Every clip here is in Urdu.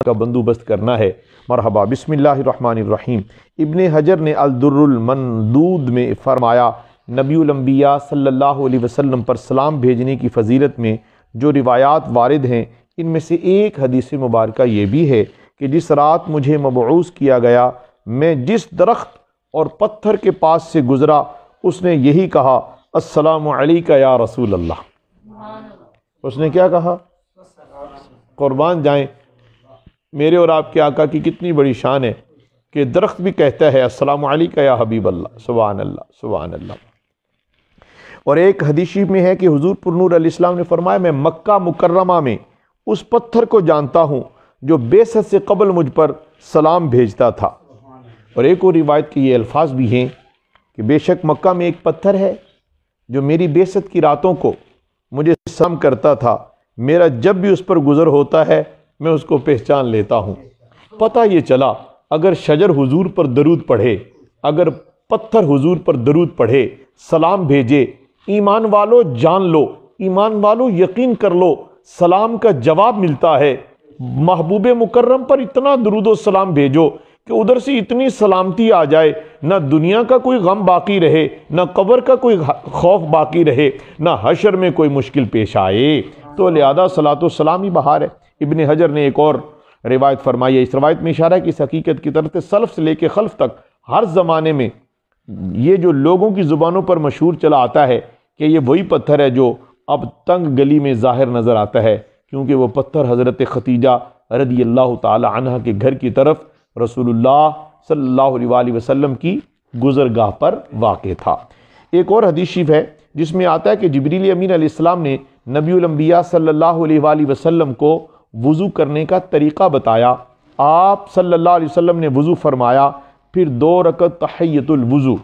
کا بندوبست کرنا ہے۔ مرحبا۔ بسم اللہ الرحمن الرحیم۔ ابن حجر نے الدر المندود میں فرمایا، نبی الانبیاء صلی اللہ علیہ وسلم پر سلام بھیجنے کی فضیلت میں جو روایات وارد ہیں، ان میں سے ایک حدیث مبارکہ یہ بھی ہے کہ جس رات مجھے مبعوث کیا گیا، میں جس درخت اور پتھر کے پاس سے گزرا، اس نے یہی کہا، السلام علیکہ یا رسول اللہ۔ اس نے کیا کہا؟ قربان جائیں میرے اور آپ کے آقا کی کتنی بڑی شان ہے کہ درخت بھی کہتا ہے السلام علیکہ یا حبیب اللہ۔ سبحان اللہ، سبحان اللہ۔ اور ایک حدیث میں ہے کہ حضور پر نور علیہ السلام نے فرمایا، میں مکہ مکرمہ میں اس پتھر کو جانتا ہوں جو بعثت سے قبل مجھ پر سلام بھیجتا تھا۔ اور ایک اور روایت کے یہ الفاظ بھی ہیں کہ بے شک مکہ میں ایک پتھر ہے جو میری بعثت کی راتوں کو مجھے سلام کرتا تھا، میرا جب بھی اس پر گزر ہوتا ہے میں اس کو پہچان لیتا ہوں۔ پتہ یہ چلا اگر شجر حضور پر درود پڑھے، اگر پتھر حضور پر درود پڑھے، سلام بھیجے، ایمان والو جان لو، ایمان والو یقین کر لو، سلام کا جواب ملتا ہے۔ محبوب مکرم پر اتنا درود و سلام بھیجو کہ ادھر سے اتنی سلامتی آ جائے، نہ دنیا کا کوئی غم باقی رہے، نہ قبر کا کوئی خوف باقی رہے، نہ حشر میں کوئی مشکل پیش آئے۔ تو لہذا صلاۃ و سلام ہی بہار ہے۔ ابن حجر نے ایک اور روایت فرمائی ہے، اس روایت میں اشارہ ہے کہ اس حقیقت کی طرف سلف سے لے کے خلف تک ہر زمانے میں یہ جو لوگوں کی زبانوں پر مشہور چلا آتا ہے کہ یہ وہی پتھر ہے جو اب تنگ گلی میں ظاہر نظر آتا ہے، کیونکہ وہ پتھر حضرت ختیجہ رضی اللہ تعالی عنہ کے گھر کی طرف رسول اللہ صلی اللہ علیہ وآلہ وسلم کی گزرگاہ پر واقع تھا۔ ایک اور حدیث شریف ہے جس میں آتا ہے کہ جبریل امین علیہ السلام نے نبی الانبیاء صلی اللہ علیہ وآلہ وسلم کو وضو کرنے کا طریقہ بتایا۔ آپ صلی اللہ علیہ وسلم نے وضو فرمایا، پھر 2 رکعت تحیۃ الوضو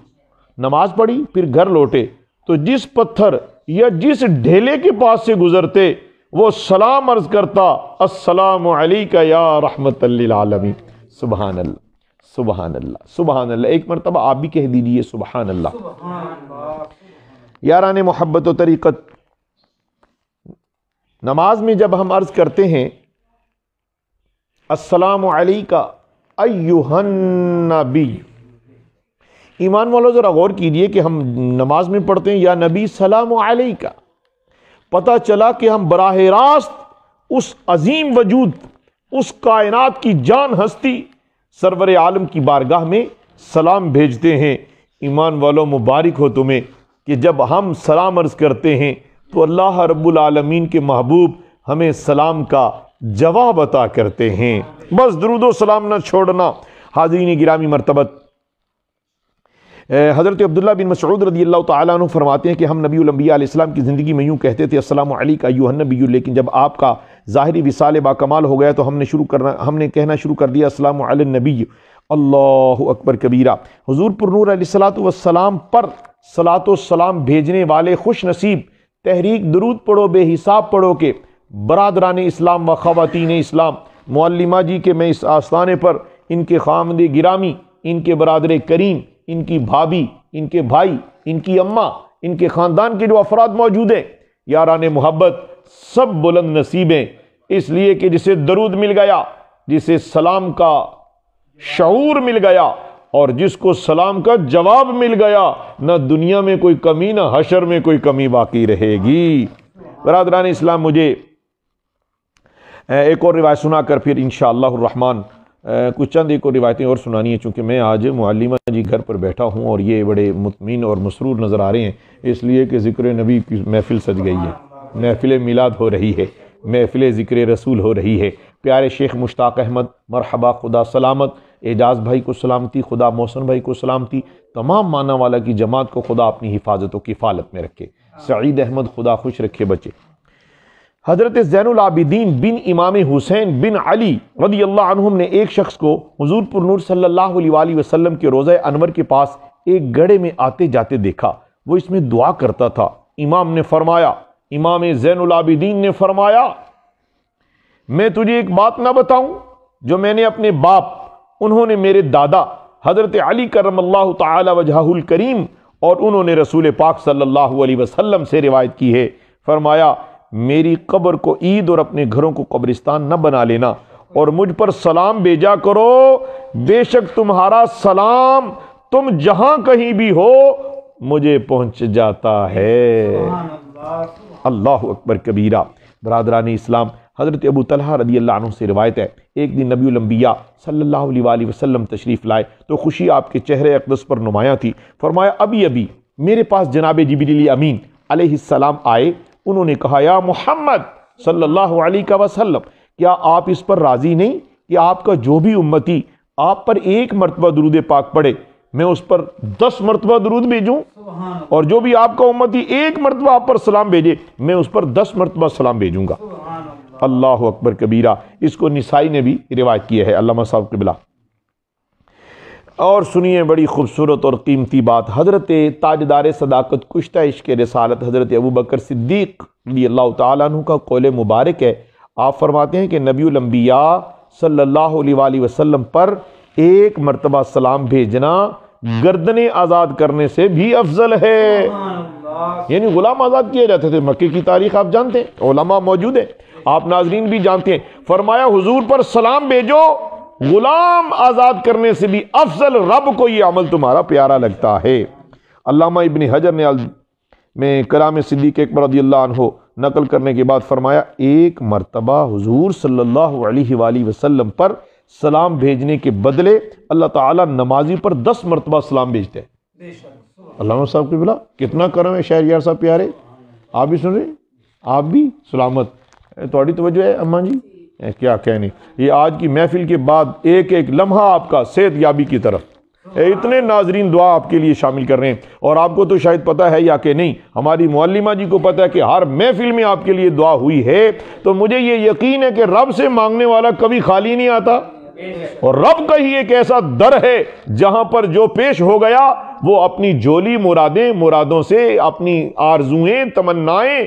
نماز پڑھی، پھر گھر لوٹے تو جس پتھر یا جس ڈھیلے کے پاس سے گزرتے وہ سلام عرض کرتا، السلام علیکہ یا رحمت للعالمین۔ سبحان اللہ، سبحان اللہ، سبحان اللہ۔ ایک مرتبہ آپ بھی کہہ دیجئے سبحان اللہ۔ یاران محبت و طریقت، نماز میں جب ہم عرض کرتے ہیں السلام علیکہ ایھا النبی، ایمان والو ذرا غور کیجئے کہ ہم نماز میں پڑھتے ہیں یا نبی سلام علیکہ، پتہ چلا کہ ہم براہ راست اس عظیم وجود، اس کائنات کی جان ہستی سرور عالم کی بارگاہ میں سلام بھیجتے ہیں۔ ایمان والو مبارک ہو تمہیں کہ جب ہم سلام عرض کرتے ہیں تو اللہ رب العالمین کے محبوب ہمیں سلام کا جواب عطا کرتے ہیں۔ بس درود و سلام نہ چھوڑنا۔ حاضرین گرامی مرتبت، حضرت عبداللہ بن مسعود رضی اللہ تعالیٰ عنہ فرماتے ہیں کہ ہم نبی الانبیاء علیہ السلام کی زندگی میں یوں کہتے تھے السلام علیکہ ایھا النبی، لیکن جب آپ کا ظاہری وصال با کمال ہو گیا تو ہم نے کہنا شروع کر دیا السلام علی النبی، اللہ اکبر کبیرہ۔ حضور پر نور علیہ السلام پر صلاۃ و سلام بھیجنے والے خوش نصیب تحریک درود پڑھو بے حساب پڑھو کہ برادران اسلام و خواتین اسلام، معلمہ جی کے میں اس آستانے پر ان کے خامد گرامی، ان کے برادر کریم، ان کی بھابھی، ان کے بھائی، ان کی اماں، ان کے خاندان کے جو افراد موجود ہیں، یاران محبت سب بلند نصیب ہیں، اس لیے کہ جسے درود مل گیا، جسے سلام کا شعور مل گیا اور جس کو سلام کا جواب مل گیا، نہ دنیا میں کوئی کمی نہ حشر میں کوئی کمی باقی رہے گی۔ برادران اسلام، مجھے ایک اور روایت سنا کر پھر انشاءاللہ الرحمن کچھ چند ایک اور روایتیں اور سنانی ہیں، چونکہ میں آج معلمہ جی گھر پر بیٹھا ہوں اور یہ بڑے مطمئن اور مسرور نظر آ رہے ہیں، اس لیے کہ ذکر نبی کی محفل سج گئی ہے، محفل میلاد ہو رہی ہے، محفل ذکر رسول ہو رہی ہے۔ پیارے شیخ مشتاق احمد مرحبا، خدا سلامت، اعجاز بھائی کو سلامتی، خدا محسن بھائی کو سلامتی، تمام معنی والا کی جماعت کو خدا اپنی حفاظت و کفالت میں رکھے، سعید احمد خدا خوش رکھے بچے۔ حضرت زین العابدین بن امام حسین بن علی رضی اللہ عنہم نے ایک شخص کو حضور پر نور صلی اللہ علیہ وآلہ وسلم کے روضہ انور کے پاس ایک گڑھے میں آتے جاتے دیکھا، وہ اس میں دعا کرتا تھا۔ امام نے فرمایا، امام زین العابدین نے فرمایا، میں تجھے ایک بات نہ بتاؤں جو میں نے اپنے باپ، انہوں نے میرے دادا حضرت علی کرم اللہ تعالی وجہہ الکریم اور انہوں نے رسول پاک صلی اللہ علیہ وسلم سے روایت کی ہے، فرمایا میری قبر کو عید اور اپنے گھروں کو قبرستان نہ بنا لینا، اور مجھ پر سلام بھیجا کرو، بے شک تمہارا سلام تم جہاں کہیں بھی ہو مجھے پہنچ جاتا ہے۔ اللہ اکبر کبیرہ۔ برادران اسلام، حضرت ابو طلحہ رضی اللہ عنہ سے روایت ہے، ایک دن نبی الانبیاء صلی اللہ علیہ وآلہ وسلم تشریف لائے تو خوشی آپ کے چہرے اقدس پر نمایاں تھی۔ فرمایا ابھی میرے پاس جناب جبریل امین علیہ السلام آئے، انہوں نے کہا یا محمد صلی اللہ علیہ وسلم، کیا آپ اس پر راضی نہیں کہ آپ کا جو بھی امتی آپ پر ایک مرتبہ درود پاک پڑھے میں اس پر 10 مرتبہ درود بھیجوں، اور جو بھی آپ کا امتی ایک مرتبہ آپ پر سلام بھیجے میں اس پر 10 مرتبہ سلام بھیجوں گا۔ اللہ اکبر کبیرہ۔ اس کو نسائی نے بھی روایت کیا ہے، علامہ صاحب قبلہ۔ اور سنیے بڑی خوبصورت اور قیمتی بات، حضرت تاجدار صداقت کشتہ عشق رسالت حضرت ابوبکر صدیق رضی اللہ تعالیٰ عنہ کا قول مبارک ہے۔ آپ فرماتے ہیں کہ نبی الانبیاء صلی اللہ علیہ وآلہ وسلم پر ایک مرتبہ سلام بھیجنا گردنیں آزاد کرنے سے بھی افضل ہے۔ یعنی غلام آزاد کیے جاتے تھے، مکے کی تاریخ آپ جانتے ہیں، علماء موجود ہیں، آپ ناظرین بھی جانتے ہیں۔ فرمایا حضور پر سلام بھیجو، غلام آزاد کرنے سے بھی افضل، رب کو یہ عمل تمہارا پیارا لگتا ہے۔ علامہ ابن حجر نے میں کلام صدیق اکبر رضی اللہ عنہ نقل کرنے کے بعد فرمایا ایک مرتبہ حضور صلی اللہ علیہ وآلہ وسلم پر سلام بھیجنے کے بدلے اللہ تعالیٰ نمازی پر 10 مرتبہ سلام بھیجتے ہیں۔ علامہ صاحب کی بلا کتنا کرم ہے شہریار صاحب پیارے، آپ بھی سن رہے ہیں، آپ بھی سلامت۔ تھوڑی توجہ ہے اماں جی، کیا کہنے، یہ آج کی محفل کے بعد ایک ایک لمحہ آپ کا صحت یابی کی طرف، اتنے ناظرین دعا آپ کے لیے شامل کر رہے ہیں، اور آپ کو تو شاید پتہ ہے یا کہ نہیں، ہماری معلمہ جی کو پتہ ہے کہ ہر محفل میں آپ کے لیے دعا ہوئی ہے، تو مجھے یہ یقین ہے کہ رب سے مانگنے والا کبھی خالی نہیں آتا، اور رب کا ہی ایک ایسا در ہے جہاں پر جو پیش ہو گیا وہ اپنی جولی مرادوں سے اپنی آرزویں تمنائیں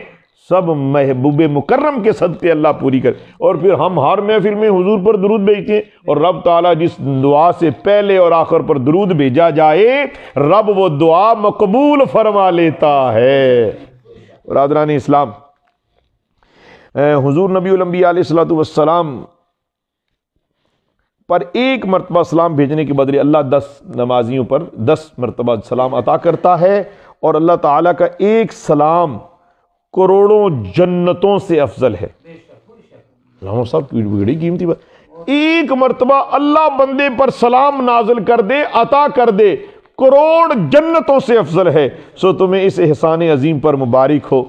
سب محبوب مکرم کے صدقے اللہ پوری کر، اور پھر ہم ہر محفل میں حضور پر درود بھیجتے ہیں، اور رب تعالیٰ جس دعا سے پہلے اور آخر پر درود بھیجا جائے رب وہ دعا مقبول فرما لیتا ہے۔ برادران اسلام، حضور نبی الانبیاء علیہ السلام پر ایک مرتبہ سلام بھیجنے کے بدلے اللہ 10 نمازیوں پر 10 مرتبہ سلام عطا کرتا ہے، اور اللہ تعالیٰ کا ایک سلام کروڑوں جنتوں سے افضل ہے۔ علامہ صاحب کی بڑی قیمتی بات، ایک مرتبہ اللہ بندے پر سلام نازل کر دے، عطا کر دے، کروڑ جنتوں سے افضل ہے۔ سو تمہیں اس احسان عظیم پر مبارک ہو،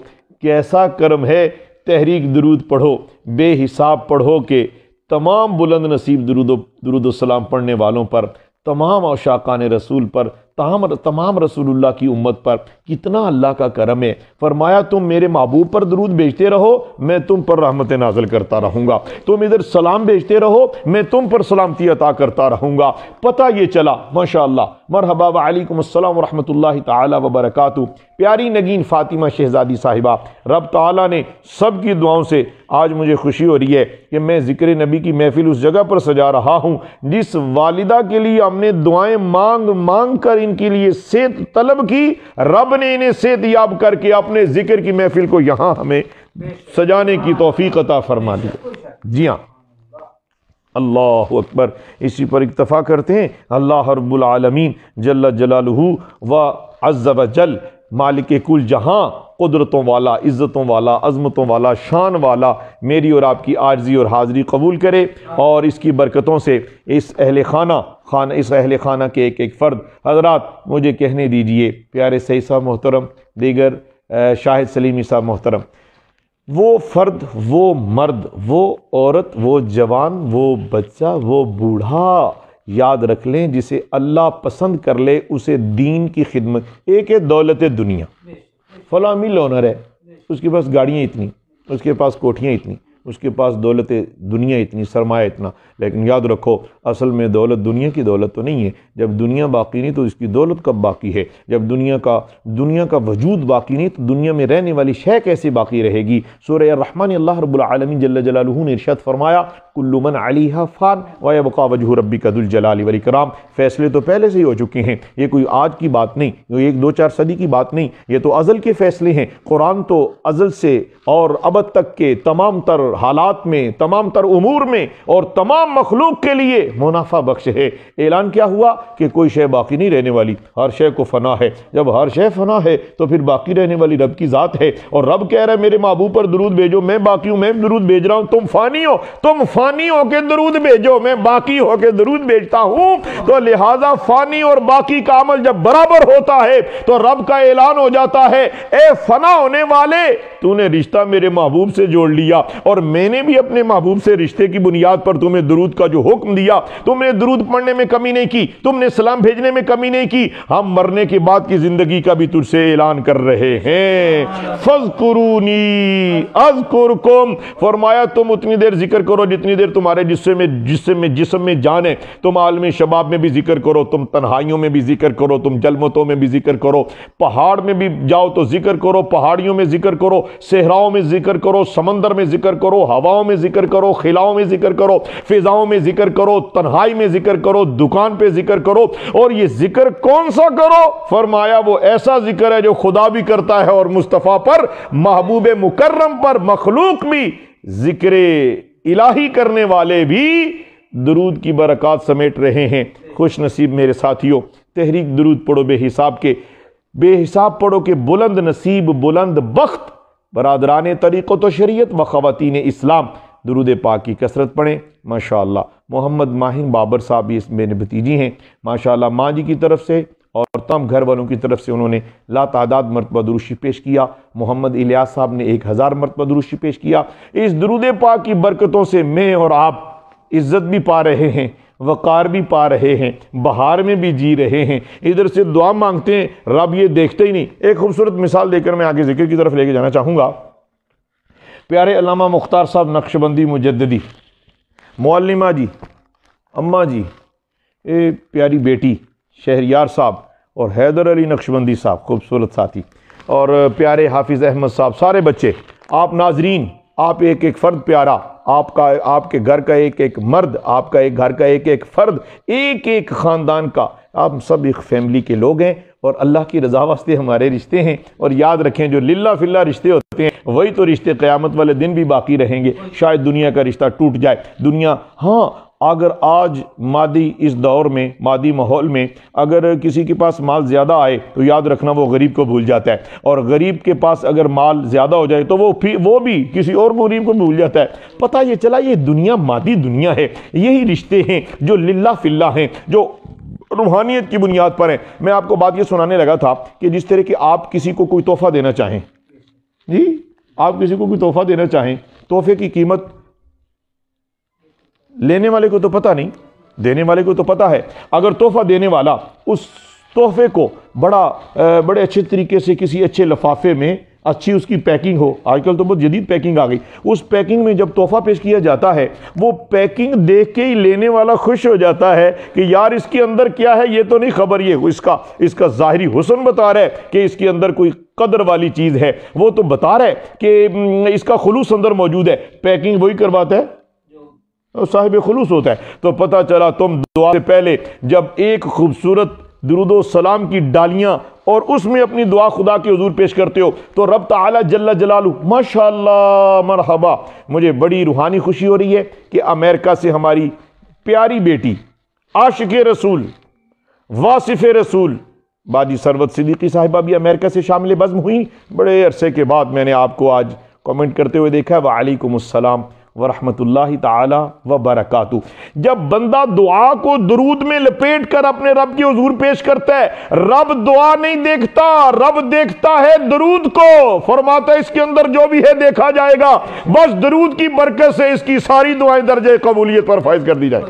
کیسا کرم ہے، تحریک درود پڑھو، بے حساب پڑھو کہ تمام بلند نصیب درود و سلام پڑھنے والوں پر، تمام عشاقان رسول پر، تمام رسول اللہ کی امت پر کتنا اللہ کا کرم ہے۔ فرمایا تم میرے محبوب پر درود بھیجتے رہو، میں تم پر رحمت نازل کرتا رہوں گا، تم ادھر سلام بھیجتے رہو، میں تم پر سلامتی عطا کرتا رہوں گا۔ پتہ یہ چلا، ماشاءاللہ، مرحبا وعلیکم السلام ورحمۃ اللہ تعالی وبرکاتہ۔ پیاری نگین فاطمہ شہزادی صاحبہ، رب تعالیٰ نے سب کی دعاؤں سے آج مجھے خوشی ہو رہی ہے کہ میں ذکر نبی کی محفل اس جگہ پر سجا رہا ہوں جس والدہ کے لیے ہم نے دعائیں مانگ کر ان کے لیے صحت طلب کی، رب نے انہیں صحت یاب کر کے اپنے ذکر کی محفل کو یہاں ہمیں سجانے کی توفیق عطا فرما دی۔ جی ہاں، اللہ اکبر۔ اسی پر اکتفا کرتے ہیں۔ اللہ رب العالمین جل جلالہ و عز و جل، مالک کل جہاں، قدرتوں والا، عزتوں والا، عظمتوں والا، شان والا، میری اور آپ کی عاجزی اور حاضری قبول کرے، اور اس کی برکتوں سے اس اہل خانہ کے ایک ایک فرد حضرات مجھے کہنے دیجئے، پیارے سعید صاحب محترم، دیگر شاہد سلیمی صاحب محترم، وہ فرد، وہ مرد، وہ عورت، وہ جوان، وہ بچہ، وہ بوڑھا یاد رکھ لیں جسے اللہ پسند کر لے اسے دین کی خدمت۔ ایک ہے دولت دنیا، فلاں مل آنر ہے، اس کے پاس گاڑیاں اتنی، اس کے پاس کوٹھیاں اتنی، اس کے پاس دولت دنیا اتنی، سرمایہ اتنا، لیکن یاد رکھو اصل میں دولت دنیا کی دولت تو نہیں ہے۔ جب دنیا باقی نہیں تو اس کی دولت کب باقی ہے؟ جب دنیا کا وجود باقی نہیں تو دنیا میں رہنے والی شے کیسے باقی رہے گی؟ سورہ الرحمن اللہ رب العالمین جل جلالہ نے ارشاد فرمایا کل من علیہا فان ویبقی وجہ ربک ذو الجلال والاکرام۔ فیصلے تو پہلے سے ہی ہو چکے ہیں، یہ کوئی آج کی بات نہیں، یہ ایک دو چار صدی کی بات نہیں، یہ تو ازل کے فیصلے ہیں۔ قرآن تو ازل سے اور ابد تک کے تمام تر حالات میں، تمام تر امور میں اور تمام مخلوق کے لیے منافع بخش ہے۔ اعلان کیا ہوا کہ کوئی شے باقی نہیں رہنے والی، ہر شے کو فنا ہے۔ جب ہر شے فنا ہے تو پھر باقی رہنے والی رب کی ذات ہے، اور رب کہہ رہا ہے میرے محبوب پر درود بھیجو، میں باقی ہوں، میں درود بھیج رہا ہوں، تم فانی ہو، تم فانی ہو کے درود بھیجو، میں باقی ہو کے درود بھیجتا ہوں۔ تو لہذا فانی اور باقی کا عمل جب برابر ہوتا ہے تو رب کا اعلان ہو جاتا ہے، اے فنا ہونے والے، تو نے رشتہ میرے محبوب سے جوڑ لیا، اور میں نے بھی اپنے محبوب سے رشتے کی بنیاد پر تمہیں درود کا جو حکم دیا، تم نے درود پڑھنے میں کمی نہیں کی، تم نے سلام بھیجنے میں کمی نہیں کی۔ ہم مرنے کے بعد کی زندگی کا بھی تجھ سے اعلان کر رہے ہیں، فَاذْكُرُونِي أَذْكُرْكُمْ، فرمایا تم اتنی دیر ذکر کرو جتنی دیر تمہارے جسم میں جان ہے۔ تم عالم شباب میں بھی ذکر کرو، تم تنہائیوں میں بھی ذکر کرو، تم جلمتوں میں بھی ذکر کرو، پہاڑ میں بھی جاؤ تو ذکر کرو، پہاڑیوں میں ذکر کرو، صحراؤں میں ذکر کرو، سمندر میں ذکر کرو، ہواؤں میں ذکر کرو، خلاؤں میں ذکر کرو، فضاؤں میں ذکر کرو، تنہائی میں ذکر کرو، دکان پہ ذکر کرو۔ اور یہ ذکر کون سا کرو؟ فرمایا وہ ایسا ذکر ہے جو خدا بھی کرتا ہے اور مصطفیٰ پر، محبوب مکرم پر مخلوق بھی، ذکر الہی کرنے والے بھی درود کی برکات سمیٹ رہے ہیں۔ خوش نصیب میرے ساتھیوں، تحریک درود پڑھو بے حساب کے، بے حساب پڑھو کہ بلند نصیب بلند بخت برادران طریقت و شریعت و خواتین اسلام درود پاک کی کثرت پڑھیں۔ ماشاءاللہ محمد ماہن بابر صاحب بھی اس میرے بھتیجی ہیں، ماشاءاللہ ماں جی کی طرف سے اور تمام گھر والوں کی طرف سے انہوں نے لا تعداد مرتبہ درود شریف پیش کیا۔ محمد الیاس صاحب نے 1000 مرتبہ درود شریف پیش کیا۔ اس درود پاک کی برکتوں سے میں اور آپ عزت بھی پا رہے ہیں، وقار بھی پا رہے ہیں، بہار میں بھی جی رہے ہیں۔ ادھر سے دعا مانگتے ہیں، رب یہ دیکھتے ہی نہیں۔ ایک خوبصورت مثال دے کر میں آگے ذکر کی طرف لے کے جانا چاہوں گا۔ پیارے علامہ مختار صاحب نقشبندی مجددی، معلمہ جی، اماں جی، پیاری بیٹی شہریار صاحب اور حیدر علی نقشبندی صاحب خوبصورت ساتھی، اور پیارے حافظ احمد صاحب، سارے بچے، آپ ناظرین، آپ ایک ایک فرد پیارا، آپ کے گھر کا ایک ایک مرد، آپ کا ایک گھر کا ایک ایک فرد، ایک ایک خاندان کا، آپ سب ایک فیملی کے لوگ ہیں، اور اللہ کی رضا واسطے ہمارے رشتے ہیں۔ اور یاد رکھیں جو للہ فی اللہ رشتے ہوتے ہیں وہی تو رشتے قیامت والے دن بھی باقی رہیں گے۔ شاید دنیا کا رشتہ ٹوٹ جائے، دنیا، ہاں اگر آج مادی اس دور میں، مادی ماحول میں اگر کسی کے پاس مال زیادہ آئے تو یاد رکھنا وہ غریب کو بھول جاتا ہے، اور غریب کے پاس اگر مال زیادہ ہو جائے تو وہ بھی کسی اور غریب کو بھول جاتا ہے۔ پتہ یہ چلا یہ دنیا مادی دنیا ہے، یہی رشتے ہیں جو للہ فی اللہ ہیں، جو روحانیت کی بنیاد پر ہیں۔ میں آپ کو بات یہ سنانے لگا تھا کہ جس طرح کہ آپ کسی کو کوئی تحفہ دینا چاہیں، جی آپ کسی کو کوئی تحفہ دینا چاہیں، تحفے کی قیمت لینے والے کو تو پتہ نہیں، دینے والے کو تو پتہ ہے۔ اگر تحفہ دینے والا اس تحفے کو بڑے اچھے طریقے سے کسی اچھے لفافے میں، اچھی اس کی پیکنگ ہو، آج کل تو بہت جدید پیکنگ آ گئی، اس پیکنگ میں جب تحفہ پیش کیا جاتا ہے وہ پیکنگ دیکھ کے ہی لینے والا خوش ہو جاتا ہے کہ یار اس کے اندر کیا ہے یہ تو نہیں خبر، یہ اس کا ظاہری حسن بتا رہا ہے کہ اس کے اندر کوئی قدر والی چیز ہے، وہ تو بتا رہا ہے کہ اس کا خلوص اندر موجود ہے۔ پیکنگ وہی کرواتا ہے صاحب خلوص ہوتا ہے۔ تو پتہ چلا تم دعا سے پہلے جب ایک خوبصورت درود و سلام کی ڈالیاں اور اس میں اپنی دعا خدا کے حضور پیش کرتے ہو تو رب تعالی جل جلالہ، ماشاءاللہ مرحبا، مجھے بڑی روحانی خوشی ہو رہی ہے کہ امریکہ سے ہماری پیاری بیٹی عاشق رسول، واصف رسول باجی ثروت صدیقی صاحبہ بھی امریکہ سے شامل بزم ہوئی۔ بڑے عرصے کے بعد میں نے آپ کو آج کمنٹ کرتے ہوئے دیکھا ہے، وعلیکم السلام ورحمۃ اللہ تعالی وبرکاتہ۔ جب بندہ دعا کو درود میں لپیٹ کر اپنے رب کے حضور پیش کرتا ہے، رب دعا نہیں دیکھتا، رب دیکھتا ہے درود کو، فرماتا ہے اس کے اندر جو بھی ہے دیکھا جائے گا، بس درود کی برکت سے اس کی ساری دعائیں درجہ قبولیت پر فائز کر دی جائیں۔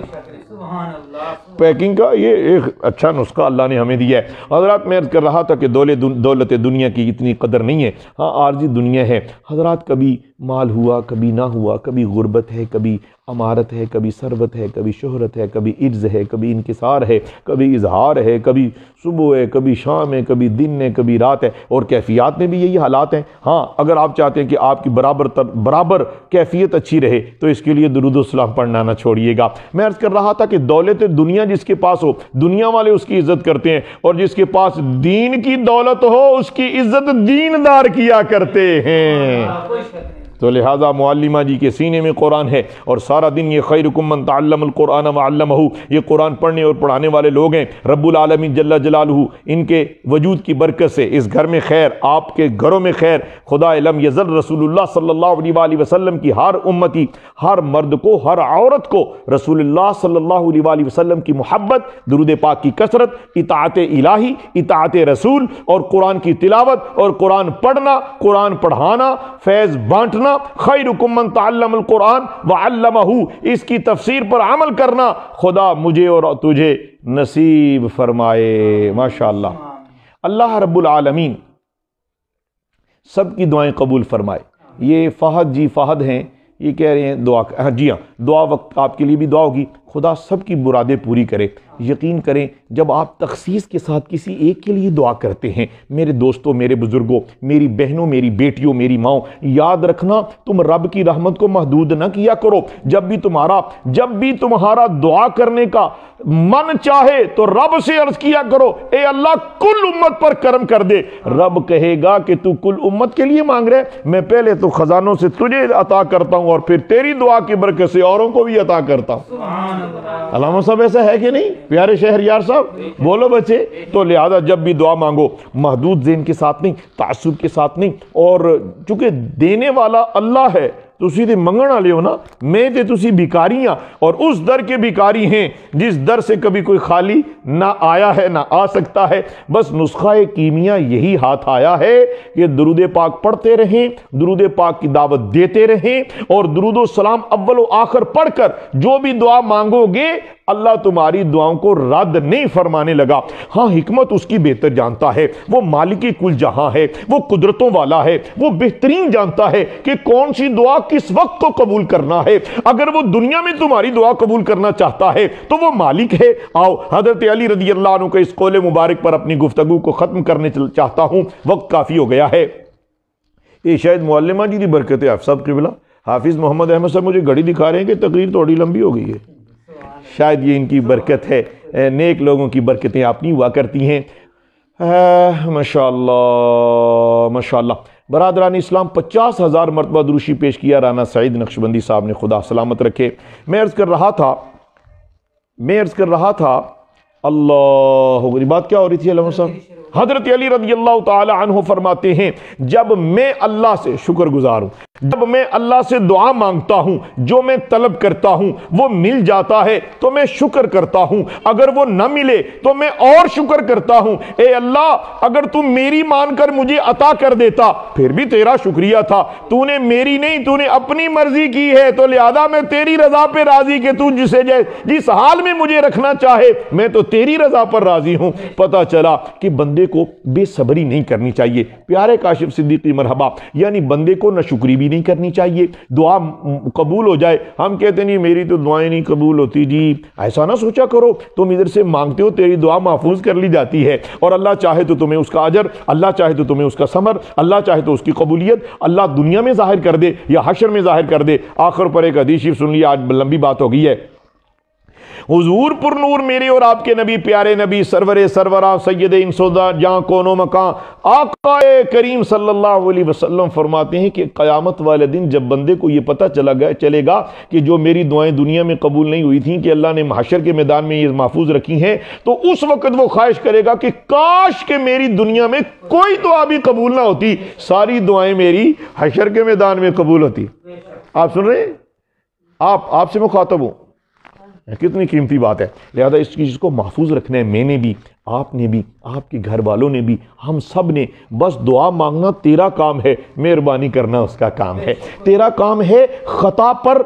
پیکنگ کا یہ ایک اچھا نسخہ اللہ نے ہمیں دیا ہے۔ حضرات میں عرض کر رہا تھا کہ دولت دنیا کی اتنی قدر نہیں ہے، ہاں عارضی دنیا ہے حضرات، کبھی مال ہوا کبھی نہ ہوا، کبھی غربت ہے کبھی امارت ہے، کبھی ثروت ہے، کبھی شہرت ہے، کبھی عرض ہے، کبھی انکسار ہے، کبھی اظہار ہے، کبھی صبح ہے، کبھی شام ہے، کبھی دن ہے، کبھی رات ہے، اور کیفیات میں بھی یہی حالات ہیں۔ ہاں اگر آپ چاہتے ہیں کہ آپ کی برابر کیفیت اچھی رہے تو اس کے لیے درود و سلام پڑھنا نہ چھوڑیے گا۔ میں عرض کر رہا تھا کہ دولت دنیا جس کے پاس ہو، دنیا والے اس کی عزت کرتے ہیں، اور جس کے پاس دین کی دولت ہو اس کی عزت دیندار کیا کرتے ہیں۔ تو لہٰذا معلمہ جی کے سینے میں قرآن ہے، اور سارا دن یہ خیرکم من تعلم القرآن وعلمہ، یہ قرآن پڑھنے اور پڑھانے والے لوگ ہیں۔ رب العالمین جل جلالہ ان کے وجود کی برکت سے اس گھر میں خیر، آپ کے گھروں میں خیر۔ خدا لم یزل رسول اللہ صلی اللہ علیہ وآلہ وسلم کی ہر امتی، ہر مرد کو، ہر عورت کو رسول اللہ صلی اللہ علیہ وآلہ وسلم کی محبت، درود پاک کی کثرت، اطاعت الہی، اطاعت رسول، اور قرآن کی تلاوت اور قرآن پڑھنا، قرآن پڑھانا، فیض بانٹنا، خیرکم من تعلم القرآن وعلمہ، اس کی تفسیر پر عمل کرنا خدا مجھے اور تجھے نصیب فرمائے۔ ماشاءاللہ، اللہ رب العالمین سب کی دعائیں قبول فرمائے۔ یہ فہد جی فہد ہیں، یہ کہہ رہے ہیں دعا، جی ہاں دعا وقت آپ کے لیے بھی دعا ہوگی، خدا سب کی مرادیں پوری کرے۔ یقین کریں جب آپ تخصیص کے ساتھ کسی ایک کے لیے دعا کرتے ہیں، میرے دوستوں، میرے بزرگوں، میری بہنوں، میری بیٹیوں، میری ماؤں، یاد رکھنا تم رب کی رحمت کو محدود نہ کیا کرو۔ جب بھی تمہارا دعا کرنے کا من چاہے تو رب سے عرض کیا کرو، اے اللہ کل امت پر کرم کر دے۔ رب کہے گا کہ تو کل امت کے لیے مانگ رہے، میں پہلے تو خزانوں سے تجھے عطا کرتا ہوں اور پھر تیری دعا کی برکت سے اوروں کو بھی عطا کرتا ہوں۔ علامہ صاحب ایسا ہے کہ نہیں؟ پیارے شہریار صاحب بولو بچے۔ تو لہذا جب بھی دعا مانگو محدود ذہن کے ساتھ نہیں، تعصب کے ساتھ نہیں، اور چونکہ دینے والا اللہ ہے تسی تے منگن والے ہو نا، میں تے تسی بھکاری ہاں، اور اس در کے بھکاری ہیں جس در سے کبھی کوئی خالی نہ آیا ہے نہ آ سکتا ہے۔ بس نسخہ کیمیا یہی ہاتھ آیا ہے کہ درود پاک پڑھتے رہیں، درود پاک کی دعوت دیتے رہیں، اور درود و سلام اول و آخر پڑھ کر جو بھی دعا مانگو گے اللہ تمہاری دعاؤں کو رد نہیں فرمانے لگا۔ ہاں حکمت اس کی بہتر جانتا ہے، وہ مالک کل جہاں ہے، وہ قدرتوں والا ہے، وہ بہترین جانتا ہے کہ کون سی دعا کس وقت کو قبول کرنا ہے۔ اگر وہ دنیا میں تمہاری دعا قبول کرنا چاہتا ہے تو وہ مالک ہے۔ آؤ حضرت علی رضی اللہ عنہ کے اس قول مبارک پر اپنی گفتگو کو ختم کرنے چاہتا ہوں، وقت کافی ہو گیا ہے۔ یہ شاید معلمہ جی کی برکت ہے۔ آپ صاحب قبلہ حافظ محمد احمد صاحب مجھے گھڑی دکھا رہے ہیں کہ تقریر تھوڑی لمبی ہو گئی ہے، شاید یہ ان کی برکت ہے۔ نیک لوگوں کی برکتیں اپنی ہوا کرتی ہیں۔ ماشاءاللہ ماشاءاللہ۔ برادران اسلام 50,000 مرتبہ دروشی پیش کیا رانا سعید نقشبندی صاحب نے، خدا سلامت رکھے۔ میں عرض کر رہا تھا اللہ، بات کیا ہو رہی تھی علامہ صاحب؟ حضرت علی رضی اللہ تعالی عنہ فرماتے ہیں جب میں اللہ سے شکر گزار ہوں، جب میں اللہ سے دعا مانگتا ہوں، جو میں طلب کرتا ہوں وہ مل جاتا ہے تو میں شکر کرتا ہوں، اگر وہ نہ ملے تو میں اور شکر کرتا ہوں۔ اے اللہ اگر تم میری مان کر مجھے عطا کر دیتا پھر بھی تیرا شکریہ تھا، تو نے میری نہیں، تو نے اپنی مرضی کی ہے، تو لہذا میں تیری رضا پہ راضی کہ تو جس حال میں مجھے رکھنا چاہے میں تو تیری رضا پر راضی ہوں۔ پتہ چلا کہ بندے کو بے صبری نہیں کرنی چاہیے۔ پیارے کاشف صدیقی مرحبا، یعنی بندے کو نہ شکری بھی نہیں کرنی چاہیے۔ دعا قبول ہو جائے، ہم کہتے نہیں میری تو دعائیں نہیں قبول ہوتی جی، ایسا نہ سوچا کرو، تم ادھر سے مانگتے ہو تیری دعا محفوظ کر لی جاتی ہے، اور اللہ چاہے تو تمہیں اس کا اجر، اللہ چاہے تو تمہیں اس کا ثمر، اللہ چاہے تو اس کی قبولیت اللہ دنیا میں ظاہر کر دے یا حشر میں ظاہر کر دے۔ آخر پر ایک حدیث شریف سن لیا، آج لمبی بات ہو گئی ہے۔ حضور پر نور میرے اور آپ کے نبی، پیارے نبی، سرور سرورہ، سید انسودا، جہاں کون و مکان، آقا کریم صلی اللہ علیہ وسلم فرماتے ہیں کہ قیامت والے دن جب بندے کو یہ پتہ چلے گا کہ جو میری دعائیں دنیا میں قبول نہیں ہوئی تھیں کہ اللہ نے محشر کے میدان میں یہ محفوظ رکھی ہیں، تو اس وقت وہ خواہش کرے گا کہ کاش کہ میری دنیا میں کوئی دعا بھی قبول نہ ہوتی، ساری دعائیں میری حشر کے میدان میں قبول ہوتی۔ آپ سن رہے ہیں؟ آپ سے مخاطب ہوں، کتنی قیمتی بات ہے۔ لہذا اس چیز کو محفوظ رکھنا ہے، میں نے بھی، آپ نے بھی، آپ کے گھر والوں نے بھی، ہم سب نے۔ بس دعا مانگنا تیرا کام ہے، مہربانی کرنا اس کا کام ہے۔ تیرا کام ہے خطا پر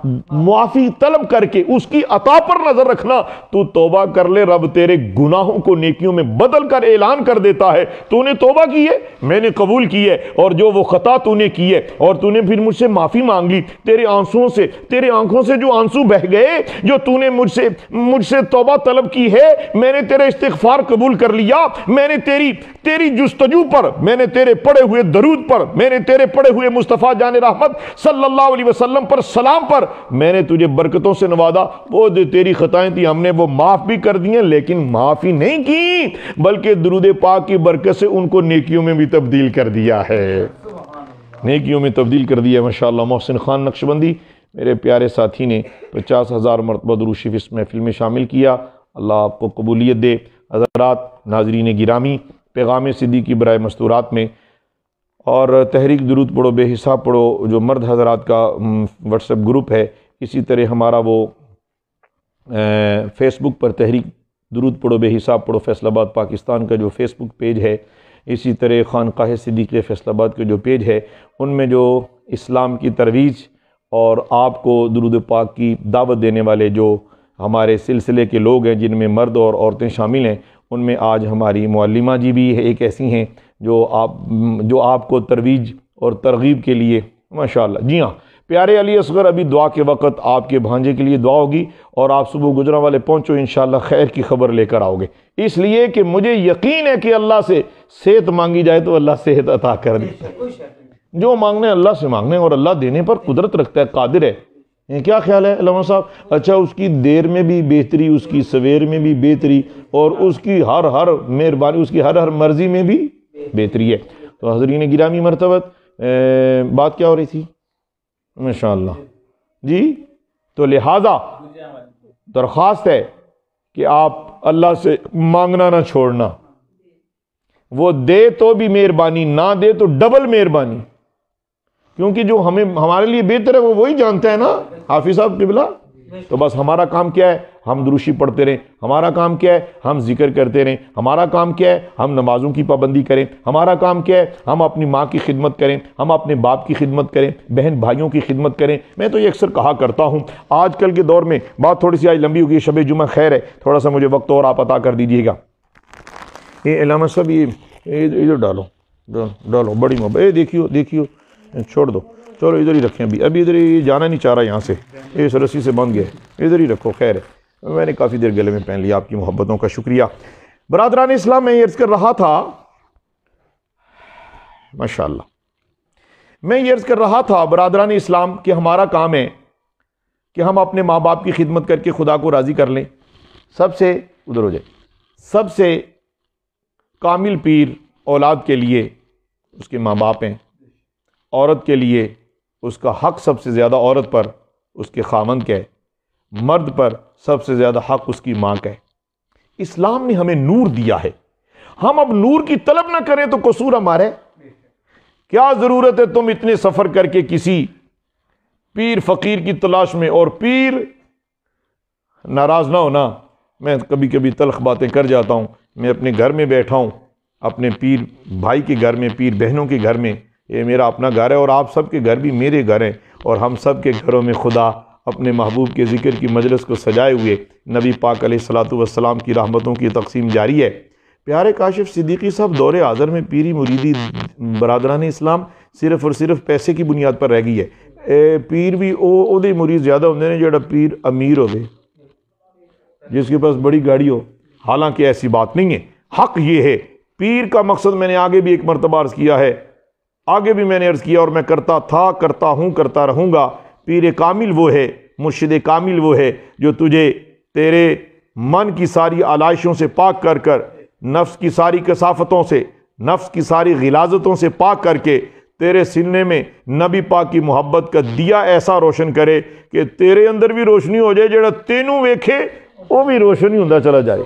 معافی طلب کر کے اس کی عطا پر نظر رکھنا. تو توبہ کر لے, رب تیرے گناہوں کو نیکیوں میں بدل کر اعلان کر دیتا ہے تو نے توبہ کی ہے, میں نے قبول کی ہے, اور جو وہ خطا تو نے کی ہے اور تو نے پھر مجھ سے معافی مانگ لی, تیرے آنسوؤں سے, تیرے آنکھوں سے جو آنسو بہ گئے, جو تو نے مجھ سے توبہ طلب کی ہے, میں نے تیرے استغفار قبول کر لیا, میں نے تیری جستجو پر, میں نے تیرے پڑھے ہوئے درود پر, میں نے تیرے پڑھے ہوئے مصطفیٰ جان رحمت صلی اللہ علیہ وسلم پر سلام پر میں نے تجھے برکتوں سے نوازا. وہ تیری خطائیں تھی, ہم نے وہ معاف بھی کر دی ہیں, لیکن معافی نہیں کی بلکہ درود پاک کی برکت سے ان کو نیکیوں میں بھی تبدیل کر دیا ہے, نیکیوں میں تبدیل کر دیا. ماشاءاللہ محسن خان نقشبندی میرے پیارے ساتھی نے 50,000 مرتبہ درود شریف اس محفل میں شامل کیا. اللہ آپ کو قبولیت دے. حضرات ناظرین گرامی, پیغام صدیقی برائے مستورات میں اور تحریک درود پڑھو بے حساب پڑھو جو مرد حضرات کا واٹس ایپ گروپ ہے, اسی طرح ہمارا وہ فیس بک پر تحریک درود پڑھو بے حساب پڑھو فیصل آباد پاکستان کا جو فیس بک پیج ہے, اسی طرح خانقاہ صدیقیہ فیصل آباد کے جو پیج ہے, ان میں جو اسلام کی ترویج اور آپ کو درود پاک کی دعوت دینے والے جو ہمارے سلسلے کے لوگ ہیں, جن میں مرد اور عورتیں شامل ہیں, ان میں آج ہماری معلمہ جی بھی ایک ایسی ہیں جو آپ کو ترویج اور ترغیب کے لیے ماشاءاللہ. جی ہاں پیارے علی اصغر, ابھی دعا کے وقت آپ کے بھانجے کے لیے دعا ہوگی اور آپ صبح گجرا والے پہنچو, انشاءاللہ خیر کی خبر لے کر آؤ گے, اس لیے کہ مجھے یقین ہے کہ اللہ سے صحت مانگی جائے تو اللہ صحت عطا کر دے. جو مانگنے اللہ سے مانگنے, اور اللہ دینے پر قدرت رکھتا ہے, قادر ہے. کیا خیال ہے علامہ صاحب؟ اچھا, اس کی دیر میں بھی بہتری, اس کی سویر میں بھی بہتری, اور اس کی ہر مہربانی, اس کی ہر مرضی میں بھی بہتری ہے. تو حضرین گرامی مرتبت بات کیا ہو رہی تھی؟ ماشاءاللہ جی. تو لہذا درخواست ہے کہ آپ اللہ سے مانگنا نہ چھوڑنا, وہ دے تو بھی مہربانی, نہ دے تو ڈبل مہربانی, کیونکہ جو ہمارے لیے بہتر ہے وہ وہی جانتا ہے نا حافظ صاحب قبلہ. تو بس ہمارا کام کیا ہے, ہم دروشی پڑھتے رہیں, ہمارا کام کیا ہے, ہم ذکر کرتے رہیں, ہمارا کام کیا ہے, ہم نمازوں کی پابندی کریں, ہمارا کام کیا ہے, ہم اپنی ماں کی خدمت کریں, ہم اپنے باپ کی خدمت کریں, بہن بھائیوں کی خدمت کریں. میں تو یہ اکثر کہا کرتا ہوں, آج کل کے دور میں بات تھوڑی سی آج لمبی ہوگی, شب جمعہ خیر ہے, تھوڑا سا مجھے وقت اور آپ عطا کر دیجیے گا. یہ علامہ صاحب یہ ادھر ڈالو بڑی محبت, دیکھیو چھوڑ دو, چلو ادھر ہی رکھیں, ابھی ادھر ہی جانا نہیں چاہ رہا یہاں سے, اس رسی سے بند گئے, ادھر ہی رکھو, خیر ہے. میں نے کافی دیر گلے میں پہن لیا, آپ کی محبتوں کا شکریہ. برادران اسلام, میں یہ عرض کر رہا تھا ماشاءاللہ, میں یہ عرض کر رہا تھا برادران اسلام کہ ہمارا کام ہے کہ ہم اپنے ماں باپ کی خدمت کر کے خدا کو راضی کر لیں. سب سے ادھر ہو جائے, سب سے کامل پیر اولاد کے لیے اس کے ماں باپ ہیں. عورت کے لیے اس کا حق سب سے زیادہ عورت پر اس کے خاوند کا ہے, مرد پر سب سے زیادہ حق اس کی ماں کا ہے. اسلام نے ہمیں نور دیا ہے, ہم اب نور کی طلب نہ کریں تو قصور ہمارے. کیا ضرورت ہے تم اتنے سفر کر کے کسی پیر فقیر کی تلاش میں, اور پیر ناراض نہ ہونا, میں کبھی کبھی تلخ باتیں کر جاتا ہوں, میں اپنے گھر میں بیٹھا ہوں, اپنے پیر بھائی کے گھر میں, پیر بہنوں کے گھر میں, یہ میرا اپنا گھر ہے اور آپ سب کے گھر بھی میرے گھر ہیں, اور ہم سب کے گھروں میں خدا اپنے محبوب کے ذکر کی مجلس کو سجائے ہوئے نبی پاک علیہ الصلوۃ والسلام کی رحمتوں کی تقسیم جاری ہے. پیارے کاشف صدیقی صاحب دور حاضر میں پیری مریدی برادران اسلام صرف اور صرف پیسے کی بنیاد پر رہ گئی ہے. پیر بھی او دے مرید زیادہ ہوندے نے جڑا پیر امیر ہوگے, جس کے پاس بڑی گاڑی ہو. حالانکہ ایسی بات نہیں ہے. حق یہ ہے, پیر کا مقصد میں نے آگے بھی ایک مرتبہ عرض کیا ہے, آگے بھی میں نے عرض کیا اور میں کرتا تھا, کرتا ہوں, کرتا رہوں گا. پیر کامل وہ ہے, مرشد کامل وہ ہے جو تجھے تیرے من کی ساری آلائشوں سے پاک کر کر, نفس کی ساری کثافتوں سے, نفس کی ساری غلاظتوں سے پاک کر کے تیرے سینے میں نبی پاک کی محبت کا دیا ایسا روشن کرے کہ تیرے اندر بھی روشنی ہو جائے, جڑا تینوں ویکھے وہ بھی روشنی ہوندہ چلا جائے,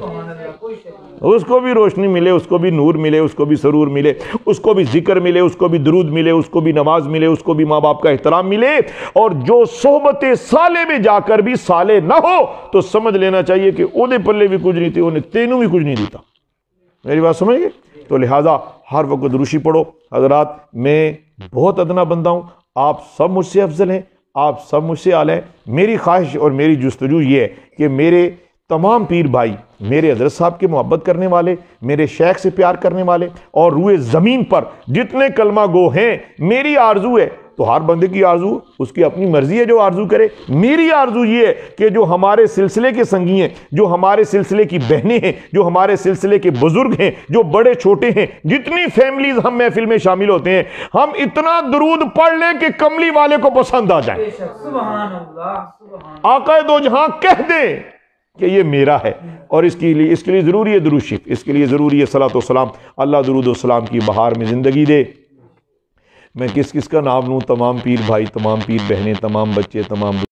اس کو بھی روشنی ملے, اس کو بھی نور ملے, اس کو بھی سرور ملے, اس کو بھی ذکر ملے, اس کو بھی درود ملے, اس کو بھی نماز ملے, اس کو بھی ماں باپ کا احترام ملے. اور جو صحبت صالح میں جا کر بھی صالح نہ ہو تو سمجھ لینا چاہیے کہ اودے پلے بھی کچھ نہیں تھی, انہیں تینوں بھی کچھ نہیں دیتا. میری بات سمجھ گئے؟ تو لہٰذا ہر وقت دروشی پڑھو. حضرات میں بہت ادنا بندہ ہوں, آپ سب مجھ سے افضل ہیں, آپ سب مجھ سے اعلیٰ ہیں۔ میری خواہش اور میری جستجو یہ ہے کہ میرے تمام پیر بھائی، میرے حضرت صاحب کے محبت کرنے والے، میرے شیخ سے پیار کرنے والے، اور روئے زمین پر جتنے کلمہ گو ہیں، میری آرزو ہے، تو ہر بندے کی آرزو اس کی اپنی مرضی ہے جو آرزو کرے، میری آرزو یہ ہے کہ جو ہمارے سلسلے کے سنگی ہیں، جو ہمارے سلسلے کی بہنیں ہیں، جو ہمارے سلسلے کے بزرگ ہیں، جو بڑے چھوٹے ہیں، جتنی فیملیز ہم محفل میں شامل ہوتے ہیں، ہم اتنا درود پڑھ لیں کہ کملی والے کو پسند آ جائیں، سبحان اللہ، سبحان آقا دو جہاں کہہ دیں کہ یہ میرا ہے۔ اور اس کے لیے ضروری ہے درود شریف، اس کے لیے ضروری ہے صلاۃ و سلام۔ اللہ درود و سلام کی بہار میں زندگی دے۔ میں کس کس کا نام لوں؟ تمام پیر بھائی، تمام پیر بہنیں، تمام بچے، تمام